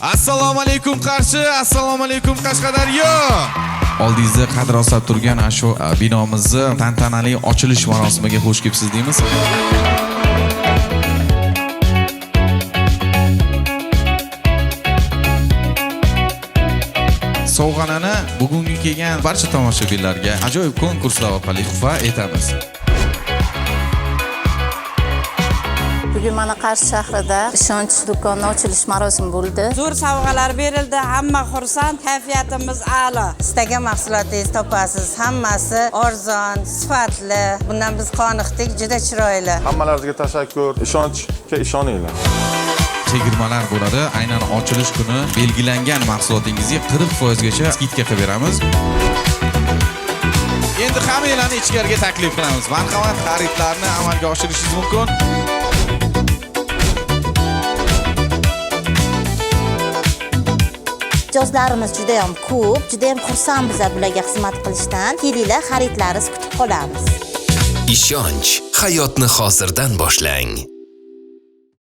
Assalomu alaykum Qarshi, assalomu alaykum Qashqadaryo. Oldingizda qadr osab turgan shu binomizni tantanali ochilish marosimiga xush kelibsiz deymiz. Sovg'anani bugungi kelgan barcha tomoshabinlarga ajoyib konkurslar orqali tuhfa etamiz. Bugun mana Qarshi shahrida ishonch do'koni ochilish marosimi bo'ldi. Zo'r sovg'alar berildi, hamma xursand, kayfiyatimiz a'lo. Istagan mahsulotingizni topasiz. Hammasi arzon, sifatli. Bundan biz qoniqdik, juda chiroyli. Hammalaringizga tashakkur, ishonchga ishoninglar. Chegirmalar bo'ladi. Aynan ochilish kuni belgilangan mahsulotingizga 40% gacha skidka qilib beramiz. Endi hammalarni ichkariga taklif qilamiz. Marhamat, xaridlarni amalga oshirishingiz mumkin. Mijozlarimiz juda ham ko'p, juda ham xursandmiz bularga xizmat qilishdan. Kelinglar, xaridlaringizni kutib qolamiz. Ishonch hayotni hozirdan boshlang.